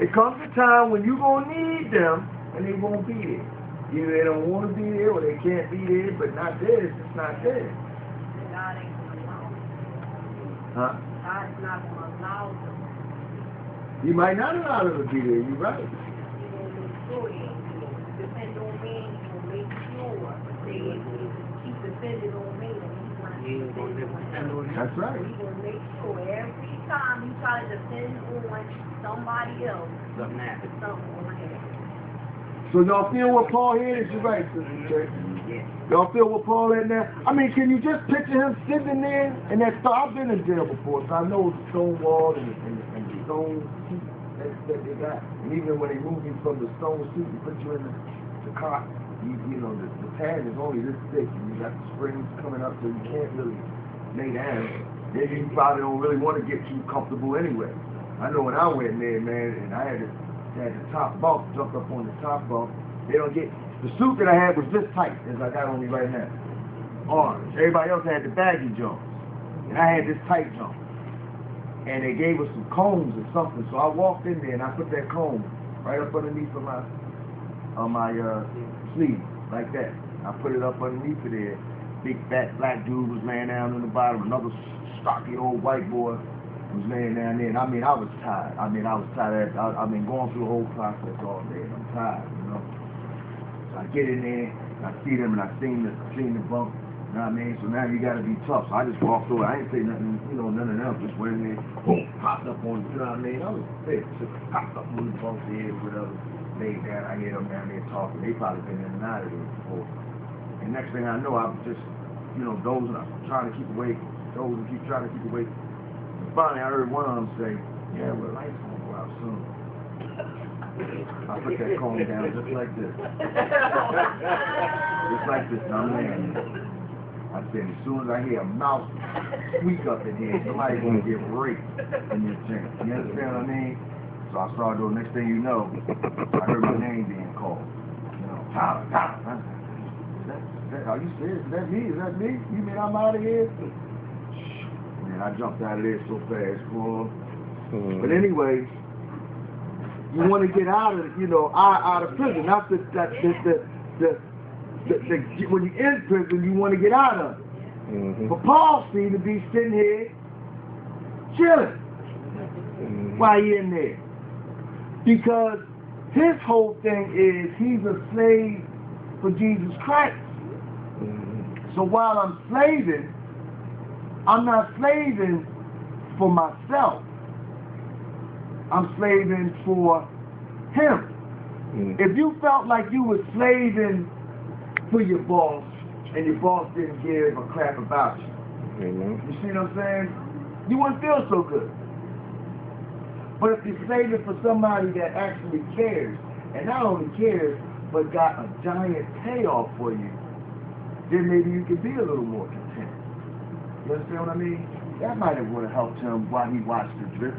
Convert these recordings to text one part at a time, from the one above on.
It comes a time when you're going to need them, and they won't be there. Either they don't want to be there, or they can't be there, but not there, it's just not there. God ain't going to allow them. Huh? God's not going to allow them. You might not allow them to be there, you're right. He going to make sure they ain't there. Depend on me, he going to make sure they ain't there. Keep depending on me, and he's not depending on him. That's right. He's going to make sure every time you try to depend on somebody else, something happens. Something will happen. So y'all feel what Paul here is? You're right, Sister J. Y'all feel what Paul in there? I mean, can you just picture him sitting there and that stuff? I've been in jail before, so I know the stone wall and the stone seat that they got. And even when they move you from the stone seat and put you in the cot, you know, the pad is only this thick, and you got the springs coming up so you can't really lay down. Then you probably don't really want to get too comfortable anyway. I know when I went in there, man, and I had the top bunk, jumped up on the top bunk. They don't get, the suit that I had was this tight as I got on me right now. Orange. Everybody else had the baggy jumps. And I had this tight jump. And they gave us some combs or something. So I walked in there and I put that comb right up underneath of my sleeve, like that. I put it up underneath of there. Big fat black dude was laying down on the bottom. Another stocky old white boy was laying down there, and I mean, I was tired. I was tired. I've been going through the whole process all day, and I'm tired, you know. So I get in there, and I see them, and I seen the bunk, you know what I mean? So now you got to be tough. So I just walked over. I ain't say nothing, you know, none of them. Just went in there, boom, popped up on, you know what I mean? I was sick. Just popped up on the bunk there, whatever. Laid down. I hear them down there talking. They probably been in and out of there before. And next thing I know, I was just, you know, dozing. I'm trying to keep awake, dozing, trying to keep awake. Finally, I heard one of them say, yeah, well, the light's going to go out soon. I put that comb down just like this. Just like this, and I'm laying there. I said, as soon as I hear a mouse squeak up in here, somebody's going to get raped in this thing. You understand what I mean? So I started doing, next thing you know, I heard my name being called. You know, Tyler, Tyler. Are you serious? Is that me? Is that me? You mean I'm out of here? I jumped out of there so fast, boy. But anyway, you want to get out of, you know, out of prison. Not when you're in prison, you want to get out of it. But Paul seemed to be sitting here chilling while he's in there, because his whole thing is he's a slave for Jesus Christ. So while I'm slaving, I'm not slaving for myself. I'm slaving for him. If you felt like you were slaving for your boss and your boss didn't give a crap about you, you see what I'm saying? You wouldn't feel so good. But if you're slaving for somebody that actually cares, and not only cares, but got a giant payoff for you, then maybe you could be a little more content. You understand what I mean? That might have would have helped him while he watched the drip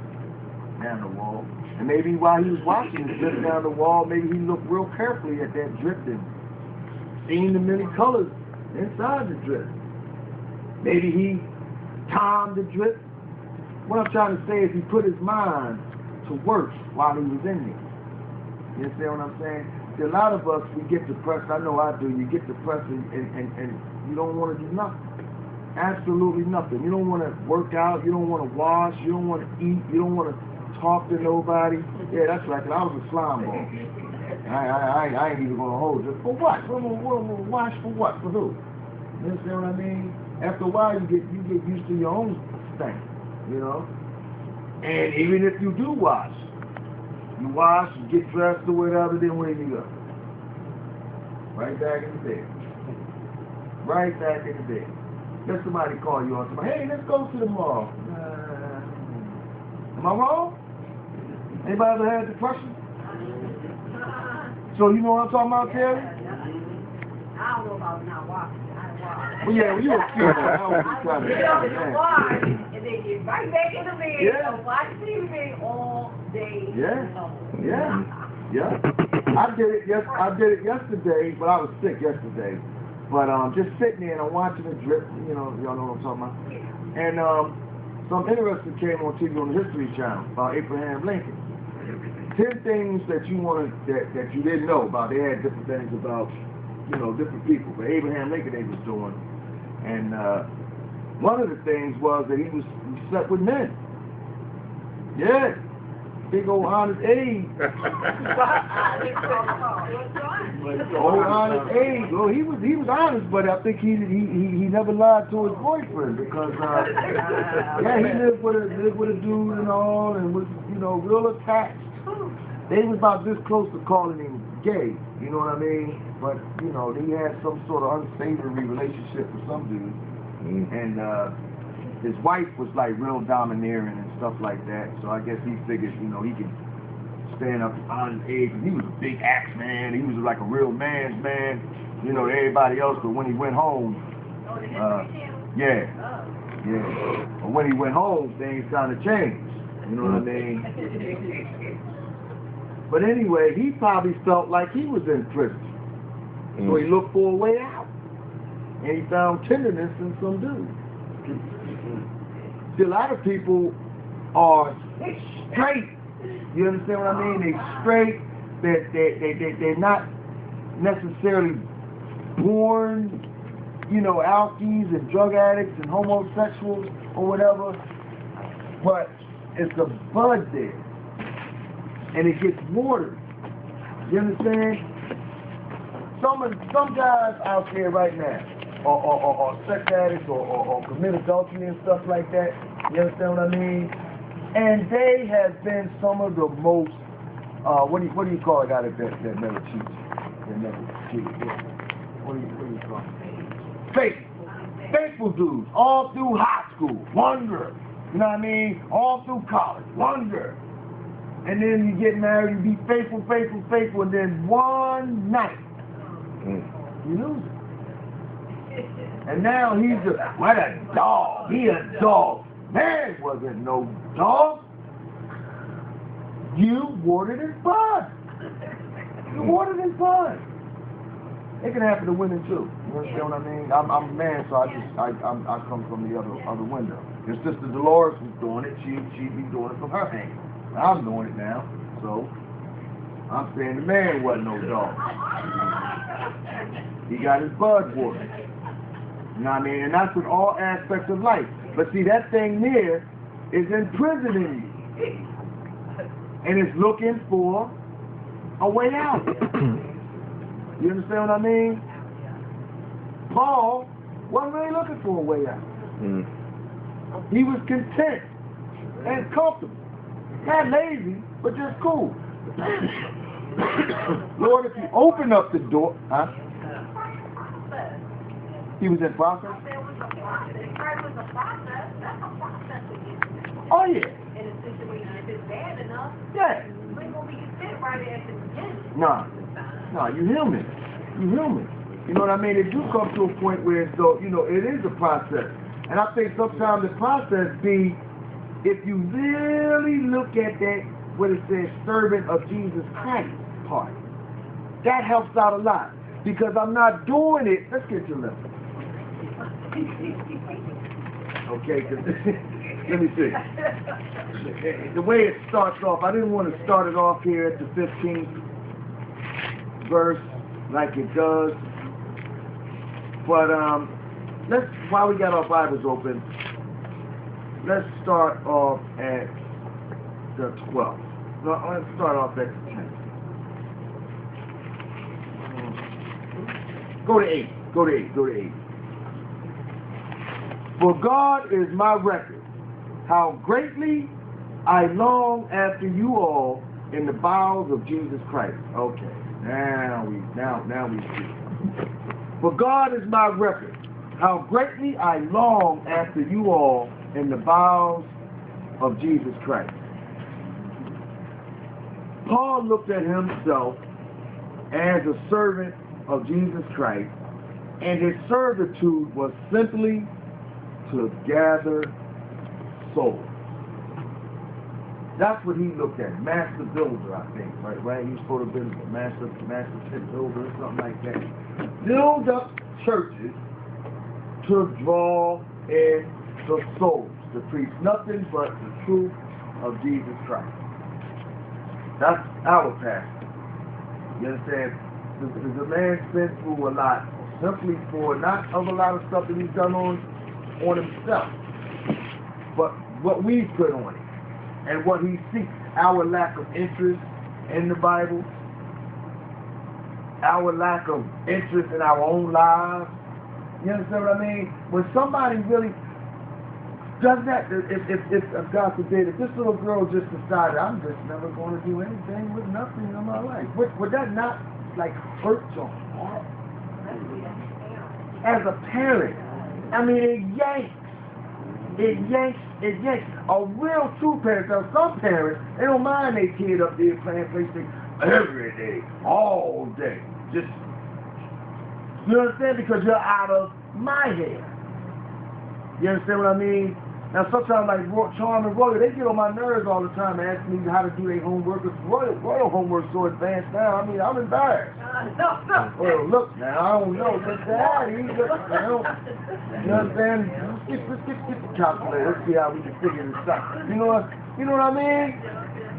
down the wall. And maybe while he was watching the drip down the wall, maybe he looked real carefully at that drip and seen the many colors inside the drip. Maybe he timed the drip. What I'm trying to say is he put his mind to work while he was in there. You understand what I'm saying? See, a lot of us, we get depressed. I know I do. You get depressed and you don't want to do nothing. Absolutely nothing. You don't want to work out. You don't want to wash. You don't want to eat. You don't want to talk to nobody. Yeah, that's right. I was a slime ball. I ain't even going to hold it. For what? Wash for what? For who? You understand what I mean? After a while, you get used to your own thing, you know. And even if you do wash, you get dressed or whatever, then where you go? Right back in the bed. Right back in the bed. Let somebody call you on somebody, hey, let's go to the mall. Am I wrong? Anybody ever had depression? So you know what I'm talking about, Terry? I don't know about not walking. Well, yeah, well, you were cute. I was just trying to and then get right back in the bed and watch TV all day. Yeah. I did it yesterday, but I was sick yesterday. But just sitting there and I'm watching the drip, you know, y'all know what I'm talking about. And something interesting came on TV on the History Channel about Abraham Lincoln. 10 things that you wanted that you didn't know about. They had different things about, you know, different people. But Abraham Lincoln they was doing. And one of the things was that he slept with men. Yeah. Big old honest Abe. Old honest Abe. Well, he was honest, but I think he never lied to his boyfriend because yeah, he lived with a dude and all, and was, you know, real attached. They was about this close to calling him gay, you know what I mean? But you know, they had some sort of unsavory relationship with some dude, and his wife was like real domineering and stuff like that. So I guess he figured, you know, he could stand up on his age. He was a big axe man. He was like a real man's man, you know, to everybody else. But when he went home, yeah. But when he went home, things kind of changed. You know what I mean? But anyway, he probably felt like he was in prison. So he looked for a way out. And he found tenderness in some dude. See, a lot of people are straight. You understand what I mean? They straight. They're not necessarily born, you know, alkies and drug addicts and homosexuals or whatever. But it's a bud there. And it gets watered. You understand? Some guys out there right now or sex addicts or commit adultery and stuff like that. You understand what I mean? And they have been some of the most what do you call a guy that never cheats? That never cheats. What do you call it? Faithful dudes all through high school. Wonder. You know what I mean? All through college. Wonder. And then you get married and be faithful, and then one night you lose it. And now he's what a dog. He a dog. Man wasn't no dog. You watered his bud. You watered his bud. It can happen to women too. You understand what I mean? I'm a man, so I come from the other window. Your sister Dolores was doing it. She'd be doing it from her angle. I'm doing it now, so I'm saying the man wasn't no dog. He got his bud watered. You know what I mean? And that's with all aspects of life. But see, that thing there is imprisoning you. And it's looking for a way out. You understand what I mean? Paul wasn't really looking for a way out. He was content and comfortable. Not lazy, but just cool. Lord, if you open up the door, huh? He was in process? Oh, yeah. In a situation, if it's bad enough, yeah. You ain't going to be content right at the beginning. Nah, you human. You human. You know what I mean? It do come to a point where, so, you know, it is a process. And I think sometimes the process be, if you really look at that, what it says, servant of Jesus Christ part, that helps out a lot. Because I'm not doing it. Let's get to level. Okay, let me see. The way it starts off, I didn't want to start it off here at the 15th verse like it does. But while we got our Bibles open, let's start off at the 12th. No, let's start off at the 10th. Go to 8. Go to 8. For God is my record, how greatly I long after you all in the bowels of Jesus Christ. Okay, now we see. For God is my record, how greatly I long after you all in the bowels of Jesus Christ. Paul looked at himself as a servant of Jesus Christ, and his servitude was simply to gather souls. That's what he looked at. Master builder, I think. Right? He's supposed to be a master ship builder or something like that. Build up churches to draw in the souls, to preach nothing but the truth of Jesus Christ. That's our pastor. You understand? The man's been through a lot simply for not of a lot of stuff that he's done on himself, but what we put on him and what he seeks. Our lack of interest in the Bible, our lack of interest in our own lives. You understand what I mean? When somebody really does that, if God forbid, if this little girl just decided, I'm just never going to do anything with nothing in my life, would that not like hurt your heart? As a parent, I mean, it yanks. A real true parent. Now, some parents, they don't mind their kid up there playing PlayStation every day, all day. Just, you understand? Because you're out of my head. You understand what I mean? Now, sometimes like Charm and Royal, they get on my nerves all the time asking me how to do their homework. Because Royal homework's so advanced now. I mean, I'm embarrassed. Well, look now, I don't know. But Daddy, you understand? Let's get the calculator. Let's see how we can figure this out. You know what I mean?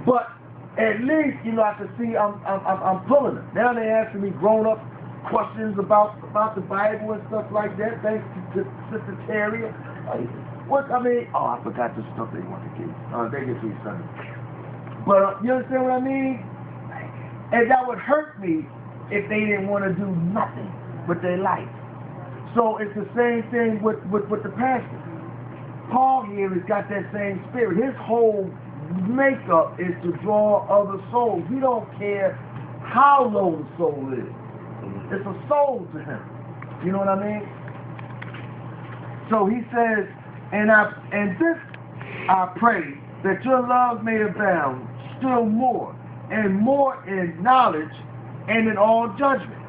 But at least, I can see I'm pulling them. Now they asking me grown-up questions about the Bible and stuff like that. Thanks to Sister Terry. I forgot the stuff they want to give. They get these Sunday. But you understand what I mean? And that would hurt me if they didn't want to do nothing with their life. So it's the same thing with the pastor. Paul here has got that same spirit. His whole makeup is to draw other souls. He don't care how low the soul is. It's a soul to him. You know what I mean? So he says, and this I pray, that your love may abound still more, and more in knowledge and in all judgment.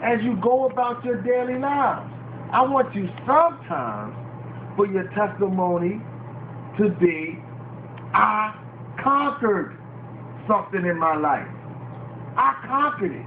As you go about your daily lives, I want you sometimes for your testimony to be, I conquered something in my life. I conquered it.